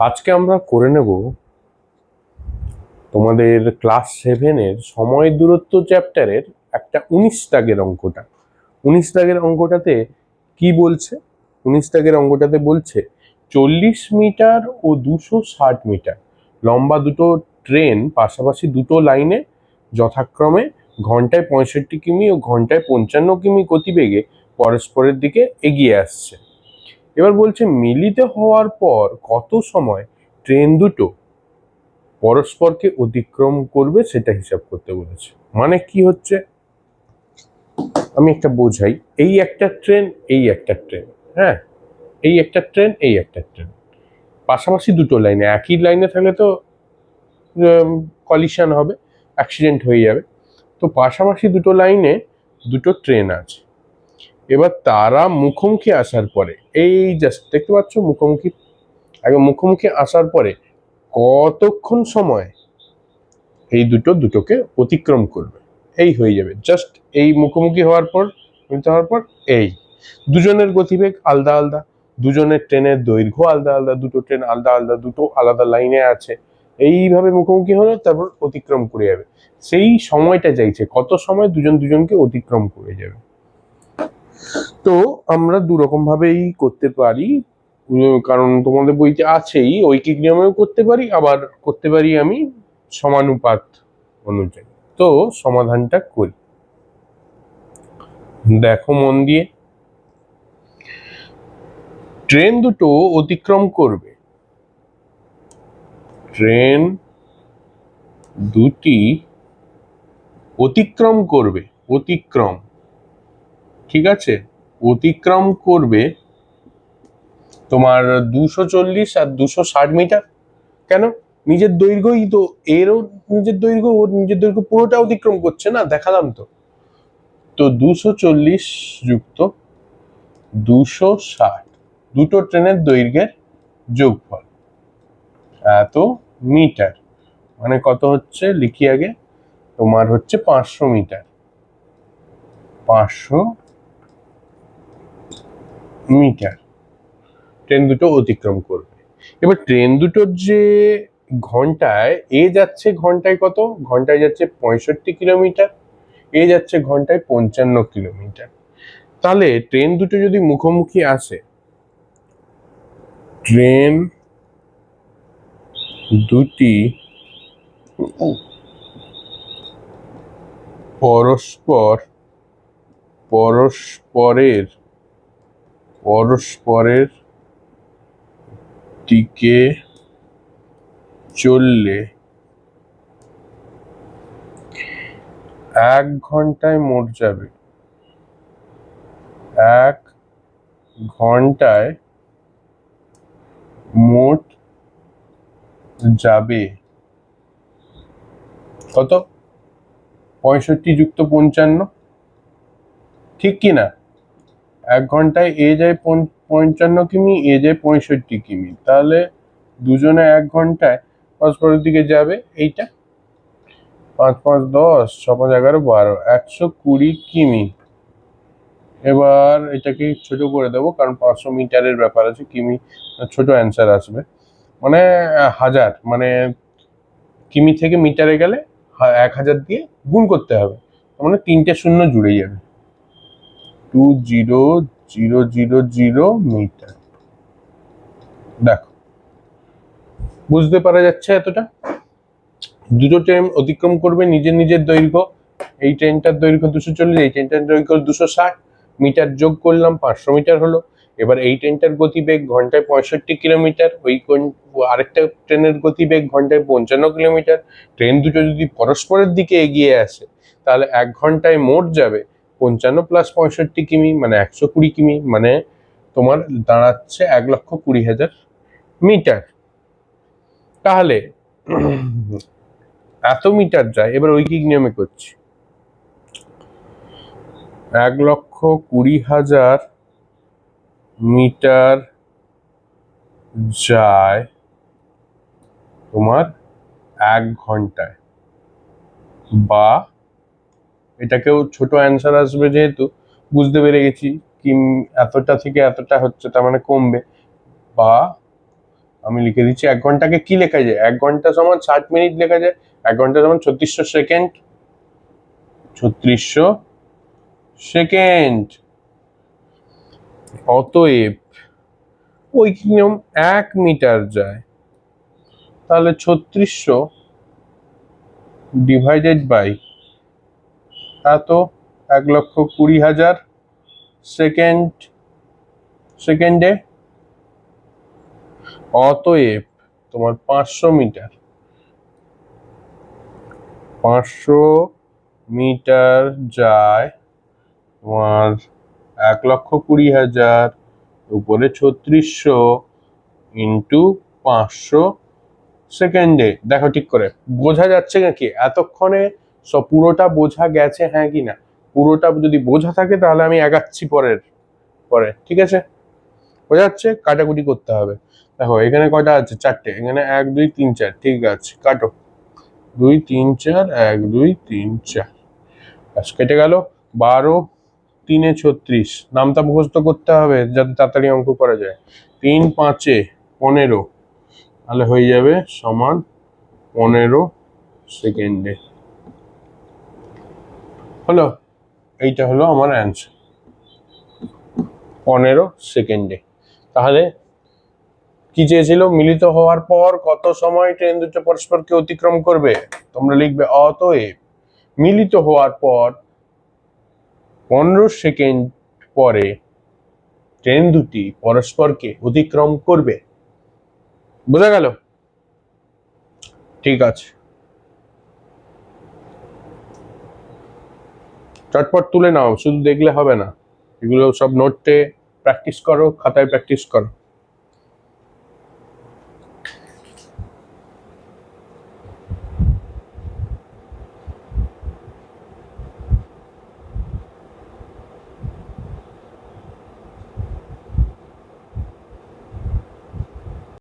আজকে আমরা করে নেব তোমাদের ক্লাস 7-এর সময় দূরত্ব চ্যাপ্টারের একটা 19 দাগের অঙ্কটা। 19 দাগের অঙ্কটাতে কি বলছে? 19 দাগের অঙ্কটাতে বলছে 40 মিটার ও 260 মিটার লম্বা দুটো ট্রেন পাশাপাশি দুটো লাইনে যথাক্রমে ঘন্টায় 65 কিমি ও ঘন্টায় 55 কিমি গতিবেগে পরস্পরের দিকে এগিয়ে আসছে। এবার বলছে মিলিত হওয়ার পর কত সময় ট্রেন দুটো পরস্পরকে অতিক্রম করবে সেটা হিসাব করতে বলেছে। মানে কি হচ্ছে আমি একটা বোঝাই। এই একটা ট্রেন, এই একটা ট্রেন, হ্যাঁ, এই একটা ট্রেন, এই একটা ট্রেন, পাশাপাশি দুটো লাইনে, একই লাইনে থাকলে তো কলিশন হবে, অ্যাক্সিডেন্ট হয়ে যাবে। তো পাশাপাশি দুটো লাইনে দুটো ট্রেন আছে। এবার তারা মুখোমুখি আসার পরে, এই জাস্ট দেখতে পাচ্ছ মুখোমুখি, আগে মুখোমুখি আসার পরে কতক্ষণ সময় এই দুটোকে অতিক্রম করবে, এই হয়ে যাবে। জাস্ট এই মুখোমুখি হওয়ার পর, মিলিত হওয়ার পর, এই দুজনের গতিবেগ আলাদা আলাদা, দুজনের ট্রেনের দৈর্ঘ্য আলাদা আলাদা, দুটো ট্রেন আলাদা আলাদা, দুটো আলাদা লাইনে আছে, এইভাবে মুখোমুখি হলে তারপর অতিক্রম করে যাবে। সেই সময়টা চাইছে, কত সময় দুজন দুজনকে অতিক্রম করে যাবে। তো আমরা দু রকম ভাবেই করতে পারি, কারণ তোমাদের বইতে আছেই, ঐকিক নিয়মেও করতে পারি, আবার করতে পারি আমি সমানুপাত অনুযায়ী। তো সমাধানটা করি, দেখো মন দিয়ে। ট্রেন দুটো অতিক্রম করবে, ট্রেন দুটি অতিক্রম করবে, অতিক্রম, ঠিক আছে, অতিক্রম করবে তোমার 240 আর 260 মিটার। কেন? নিজের দৈর্ঘ্যই তো, এরও নিজের দৈর্ঘ্য, ওর নিজের দৈর্ঘ্য পুরোটা অতিক্রম করছে না, দেখালাম তো। তো 240 যুক্ত 260, দুটো ট্রেনের দৈর্ঘ্যের যোগফল এত মিটার। মানে কত হচ্ছে লিখি আগে, তোমার হচ্ছে 500 মিটার, 500 মিটার ট্রেন দুটো অতিক্রম করবে। এবার ট্রেন দুটোর যে ঘন্টায় এ যাচ্ছে, ঘন্টায় কত, ঘন্টায় যাচ্ছে 65 কিলোমিটার, এ যাচ্ছে ঘন্টায় 55 কিলোমিটার। তাহলে ট্রেন দুটো যদি মুখোমুখি আসে, ট্রেন দুটি পরস্পর পরস্পরের পরস্পরের দিকে চললে 1 ঘন্টায় মোট যাবে, 1 ঘন্টায় মোট যাবে কত, 65 যুক্ত 55, ঠিক কি না? 1 ঘন্টায় এ যায় 55 কিমি, এ যায় 65 কিমি, তাহলে দুজনে 1 ঘন্টায় পরস্পরের দিকে যাবে এইটা, 5 5 10, 6 5 11 12, 120 কিমি। এবার এটাকে ছোট করে দেবো, কারণ 500 মিটারের ব্যাপার আছে, কিমি ছোট অ্যান্সার আসবে, মানে 1000, মানে কিমি থেকে মিটারে গেলে 1000 দিয়ে গুণ করতে হবে, মানে 3টে শূন্য জুড়ে যাবে, 2000 মিটার। দেখো বুঝতে পারা যাচ্ছে এতটা? দুটো ট্রেন অতিক্রম করবে নিজের নিজের দৈর্ঘ্য, এই ট্রেনটার দৈর্ঘ্য 240, এই ট্রেনটার দৈর্ঘ্য 260 মিটার, যোগ করলাম 500 মিটার হলো। এবার এই ট্রেনটার গতিবেগ ঘন্টায় 65 কিলোমিটার, ওই আরেকটা ট্রেনের গতিবেগ ঘন্টায় 55 কিলোমিটার। ট্রেন দুটো যদি পরস্পরের দিকে এগিয়ে আসে, তাহলে 1 ঘন্টায় মোট যাবে 55 প্লাস 65 কিমি, মানে 120 কিমি, মানে তোমার দাঁড়াচ্ছে 1,20,000 মিটার। তাহলে এত মিটার যায়, এবার ঐকিক নিয়মে করছি, 1,20,000 মিটার যায় তোমার 1 ঘন্টায়, বা এটাকেও ছোট অ্যান্সার আসবে, যেহেতু বুঝতে পেরে গেছি কি এতটা থেকে এতটা হচ্ছে, তার মানে কমবে, বা আমি লিখে দিচ্ছি 1 ঘন্টাকে কি লেখা যায়, 1 ঘন্টা সমান 60 মিনিট লেখা যায়, 1 ঘন্টা সমান 3600 সেকেন্ড, 3600 সেকেন্ড। অতএব ওই নিয়ম 1 মিটার যায়, তাহলে 3600 ডিভাইডেড বাই এত 1,20,000 সেকেন্ডে। অতএব তোমার 500 মিটার, 500 মিটার যায় তোমার 1,20,000 উপরে 3600 ইন্টু 500 সেকেন্ডে। দেখো ঠিক করে বোঝা যাচ্ছে নাকি এতক্ষণে? সব পুরোটা বোঝা গেছে হ্যাঁ কি না? পুরোটা যদি বোঝা থাকে তাহলে আমি এগাচ্ছি পরে, ঠিক আছে? বোঝা যাচ্ছে? কাটাকুটি করতে হবে। দেখো এখানে কয়টা আছে? 4টে। এখানে 1 2 3 4, ঠিক আছে, কাটো। 2 3 4, 1 2 3 4, ব্যাস কেটে গেল। 12 3 36, নামটা মুখস্থ করতে হবে যাতে তাড়াতাড়ি অঙ্ক করা যায়। 3 5 15, তাহলে হয়ে যাবে সমান 15 সেকেন্ডে। হলো, এইটা হলো আমার অ্যান্সার, 15 সেকেন্ডে। তাহলে কি চেয়েছিল? মিলিত হওয়ার পর কত সময় ট্রেন দুটো পরস্পরকে অতিক্রম করবে? তোমরা লিখবে অতএব মিলিত হওয়ার পর 15 সেকেন্ড পরে ট্রেন দুটি পরস্পরকে অতিক্রম করবে। বোঝা গেল? ঠিক আছে, চটপট তুলে নাও, শুধু দেখলে হবে না, এগুলো সব নোটে প্র্যাকটিস করো, খাতায় প্র্যাকটিস করো।